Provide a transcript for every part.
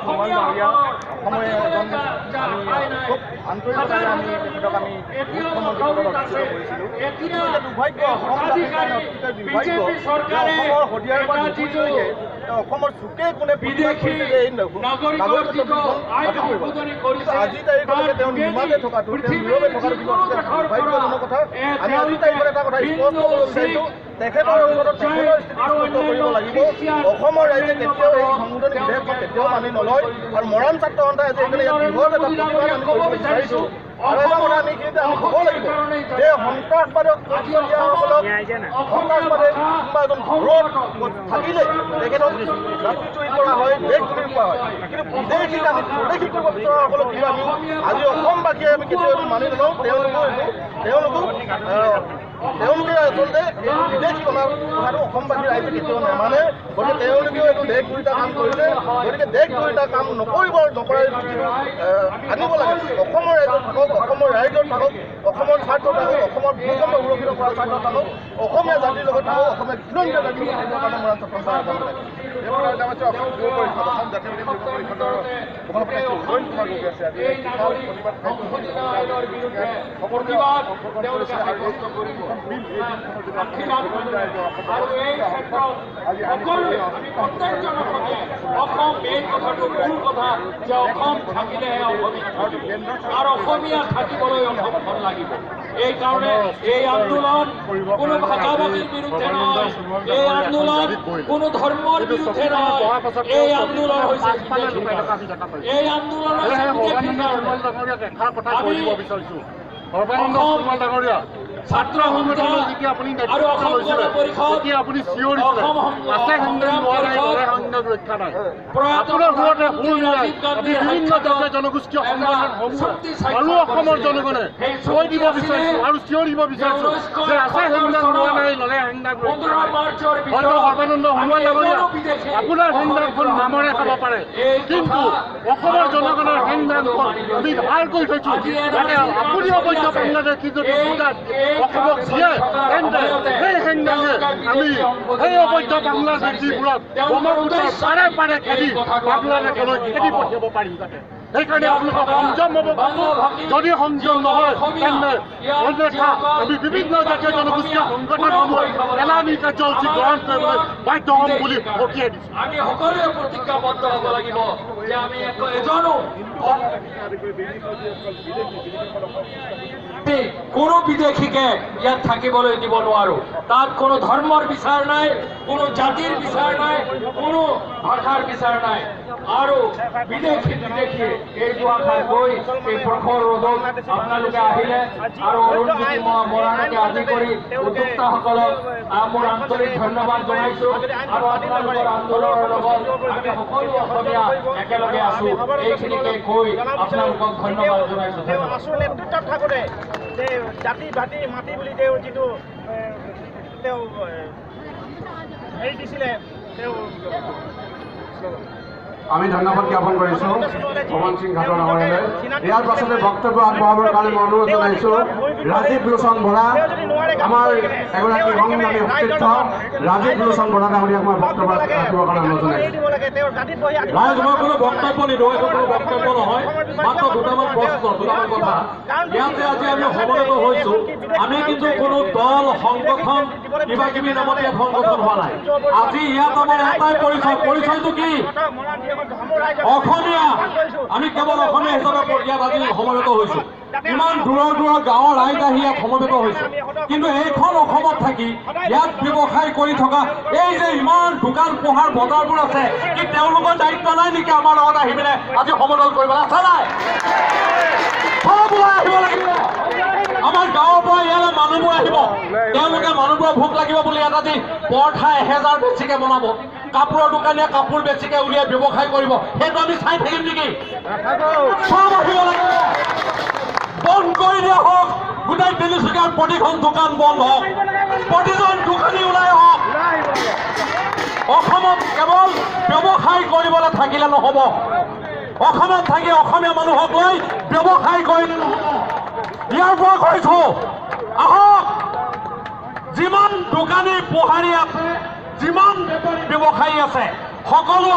সোণোৱাল ডাঙৰীয়া অসমৰে এজন আমি খুব আন্তৰিকতাৰে আমি তেখেতক আমি মুখ্যমন্ত্ৰীপদত অধিষ্ঠিত কৰিছিলোঁ। কিন্তু এতিয়া দুৰ্ভাগ্য অসমবাসীৰ কাৰণে অতিকৈ দুৰ্ভাগ্য যে অসমৰ শদিয়াৰ পৰা ধুবুৰীলৈকে অসমৰ চুকে কোণে প্ৰতিবাদ কৰিছে যে এই নাগৰিকত্ব বিলখন বাতিল কৰিব লাগে। কিন্তু আজিৰ তাৰিখলৈকে তেওঁ নিমাতে থকাটো তেওঁ নীৰৱে থকাটো কিন্তু অতিকৈ দুৰ্ভাগ্যজনক কথা। আমি আজিৰ তাৰিখত এটা কথা স্পষ্ট কৰিব বিচাৰিছোঁ, তেখেতৰ অন্ততঃ তেখেতৰ স্থিতি স্পষ্ট কৰিব লাগিব। অসমৰ ৰাইজে কেতিয়াও এই সংশোধনী বিধেয়কখন কেতিয়াও মানি নলয়। আৰু মৰাণ ছাত্ৰ সন্থাই আজি এইকাৰণে ইয়াত বৃহৎ এটা প্ৰতিবাদ আমি কৰিব বিচাৰিছোঁ। আৰু এটা কথা আমি কিন্তু আমি ক'ব লাগিব যে সন্ত্ৰাসবাদক সন্ত্ৰাসবাদে কোনোবা এজন ঘৰত থাকিলে তেখেতক জাতি চুৰি কৰা হয়, দেশ চুৰি কৰা হয়। কিন্তু বিদেশীক আমি স্বদেশী কৰিব বিচৰাসকলক কিন্তু আমি আজি অসমবাসীয়ে আমি কেতিয়াও মানি নলওঁ। তেওঁলোকে আচলতে এই বিদেশী অনাৰ কথাটো অসমবাসী ৰাইজে কেতিয়াও নামানে। গতিকে তেওঁলোকেও এইটো দেশ দুটা কাম কৰিছে। গতিকে দেশ দুটা কাম নকৰাৰ যিটো আনিব লাগে, অসমৰ ৰাইজত থাকক, অসমৰ ৰাইজত থাকক, অসমৰ স্বাৰ্থ থাকক, অসমৰ ভূখণ্ড সুৰক্ষিত কৰাৰ স্বাৰ্থ থাকক, অসমীয়া জাতিৰ লগত থাকক, অসমীয়া খিলঞ্জীয়া জাতিৰ লগত থাকিবৰ কাৰণে মৰাণ ছাত্ৰ সন্থাই আহ্বান জনাইছে। অসম জাতীয় যুৱ পৰিষদৰ অসমীয়া থাকিবলৈ অসমখন লাগিব। এই কাৰণে এই আন্দোলন কোনো ভাষা-ভাষীৰ বিৰুদ্ধে নহয়, এই আন্দোলন কোনো ধৰ্মৰ বিৰুদ্ধে নহয়, এই আন্দোলন হৈছে এই আন্দোলন ছাত্ৰ সন্থা আৰু অসম গণ পৰিষদ জনগোষ্ঠীয় আৰু অসমৰ জনগণে কৈ দিব বিচাৰিছো আৰু চিঞৰ দিব বিচাৰিছো যে আছে সংবিধান হোৱা নাই ললে হয়তো সৰ্বানন্দ সোণোৱাল ডাঙৰীয়া আপোনাৰ সংবিধানখন নামৰে খাব পাৰে, কিন্তু অসমৰ জনগণৰ সংবিধানখন আমি ভাল কৰি থৈছো যাতে আপুনি অবৈধ বাংলাদেশী যদি অসমক দিয়ে তেন্তে সেই সংবিধানে আমি সেই অবৈধ বাংলাদেশীবোৰক ব্ৰহ্মপুত্ৰৰ পাৰে পাৰে খেদি বাংলাদেশলৈ খেদি পঠিয়াব পাৰিম যাতে। সেইকাৰণে আপোনালোকক সংযম হ'ব। যদি সংযম নহয় তেন্তে অন্যথা আমি বিভিন্ন জাতীয় জনগোষ্ঠীয় সংগঠনসমূহ এলানি কাৰ্যসূচী গ্ৰহণ কৰিবলৈ বাধ্য হ'ম বুলি সকীয়াই দিছোঁ। আমি সকলোৱে প্ৰতিজ্ঞাবদ্ধ হ'ব লাগিব যে আমি এজনো কোনো বিদেশীকে ইয়াত থাকিবলৈ দিব নোৱাৰো। তাত কোনো ধৰ্মৰ বিচাৰ নাই, কোনো জাতিৰ বিচাৰ নাই, কোনো ভাষাৰ বিচাৰ নাই। আৰু বিদেশী এই যোৱাখাই গৈ এই প্ৰখৰ ৰ'দত আপোনালোকে আহিলে আৰু অৰুণজ্যোতি মৰাণকে আদি কৰি উদ্যোক্তাসকলক মোৰ আন্তৰিক ধন্যবাদ জনাইছো। আৰু আপোনালোকৰ আন্দোলনৰ লগত আমি সকলো অসমীয়া একেলগে আছো, এইখিনিকে কৈ আপোনালোকক ধন্যবাদ জনাইছো। আচল নেতৃত্বত থাকোঁতে যে জাতি ভাতি মাটি বুলি তেওঁ যিটো তেওঁ হেৰি দিছিলে, তেওঁ আমি ধন্যবাদ জ্ঞাপন কৰিছোঁ পৱন সিং ঘাটৰ ডাঙৰীয়ালৈ। ইয়াৰ পাছতে বক্তব্য আগবঢ়াবৰ কাৰণে মই অনুৰোধ জনাইছোঁ ৰাজীৱ লোচন বৰা, আমাৰ এগৰাকী সংগ্ৰামী সতীৰ্থ ৰাজীৱ লোচন বৰা ডাঙৰীয়াক মই বক্তব্য ৰাখিবৰ কাৰণে অনুৰোধ জনাইছোঁ। ৰাইজ, মই কোনো বক্তব্য নিদিওঁ, এইটো কোনো বক্তব্য নহয়, মাত্ৰ দুটামান প্ৰশ্ন, দুটামান কথা। ইয়াতে আজি আমি সমবেত হৈছোঁ, আমি কিন্তু কোনো দল সংগঠন কিবা কিবি নামত ইয়াত সংগঠন হোৱা নাই। আজি ইয়াত আমাৰ এটাই পৰিচয়টো কি? অসমীয়া। আমি কেৱল অসমীয়া হিচাপে ইয়াত আজি সমবেত হৈছোঁ। ইমান দূৰৰ দূৰৰ গাঁৱৰ ৰাইজ আহি ইয়াত সমবেত হৈছে, কিন্তু এইখন অসমত থাকি ইয়াত ব্যৱসায় কৰি থকা এই যে ইমান দোকান পোহাৰ বজাৰবোৰ আছে, কি তেওঁলোকৰ দায়িত্ব নাই নেকি আমাৰ লগত আহি পিনে আজি সমদল কৰিবলৈ? আছে নাই? চব ওলাই আহিব লাগিব। আমাৰ গাঁৱৰ পৰা ইয়ালৈ মানুহবোৰ আহিব, তেওঁলোকে মানুহবোৰৰ ভোক লাগিব বুলি ইয়াত আজি পৰঠা 1000 বেছিকে বনাব, কাপোৰৰ দোকানীয়ে কাপোৰ বেছিকে উলিয়াই ব্যৱসায় কৰিব। সেইটো আমি চাই থাকিম নেকি? চব আহিব লাগিব, বন্ধ কৰি দিয়া হওক। গোটেই তিনিচুকীয়াৰ প্ৰতিখন দোকান বন্ধ হওক, প্ৰতিজন দোকানী ওলাই আহক। অসমত কেৱল ব্যৱসায় কৰিবলৈ থাকিলে নহ'ব, অসমত থাকি অসমীয়া মানুহক লৈ ব্যৱসায় কৰিলে নহ'ব। ইয়াৰ পৰা কৈছো, আহক, যিমান দোকানী পোহাৰী আছে, যিমান ব্যৱসায়ী আছে, সকলো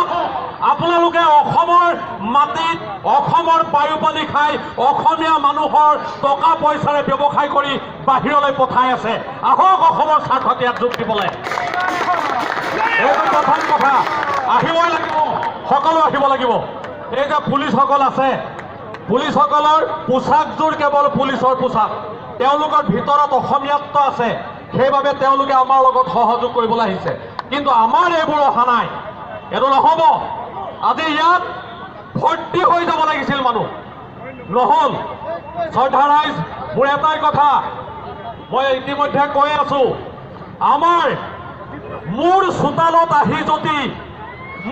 আপোনালোকে অসমৰ মাটিত অসমৰ বায়ু পানী খাই অসমীয়া মানুহৰ টকা পইচাৰে ব্যৱসায় কৰি বাহিৰলৈ পঠাই আছে। আহক অসমৰ স্বাৰ্থত ইয়াত যোগ দিবলৈ। এইটো প্ৰথম কথা, আহিবই লাগিব, সকলো আহিব লাগিব। এই যে পুলিচসকল আছে, পুলিচসকলৰ পোচাকযোৰ কেৱল পুলিচৰ পোচাক, তেওঁলোকৰ ভিতৰত অসমীয়াত্ব আছে, সেইবাবে তেওঁলোকে আমাৰ লগত সহযোগ কৰিবলৈ আহিছে। কিন্তু আমাৰ এইবোৰ অহা নাই, এইটো নহ'ব। আজি ইয়াত ভৰ্তি হৈ যাব লাগিছিল মানুহ, নহ'ল। শ্ৰদ্ধা ৰাইজ, মোৰ এটাই কথা মই ইতিমধ্যে কৈ আছো, মোৰ চোতালত আহি যদি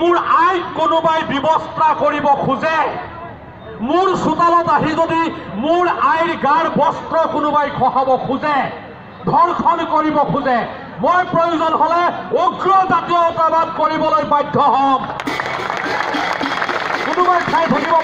মোৰ আইক কোনোবাই ব্যৱস্থা কৰিব খোজে, মোৰ চোতালত আহি যদি মোৰ আইৰ গাৰ বস্ত্ৰ কোনোবাই খহাব খোজে, ধৰ্ষণ কৰিব খোজে, মই প্ৰয়োজন হ'লে উগ্ৰ জাতীয়তাবাদ কৰিবলৈ বাধ্য হ'ম। কোনোবাই খাই থাকিব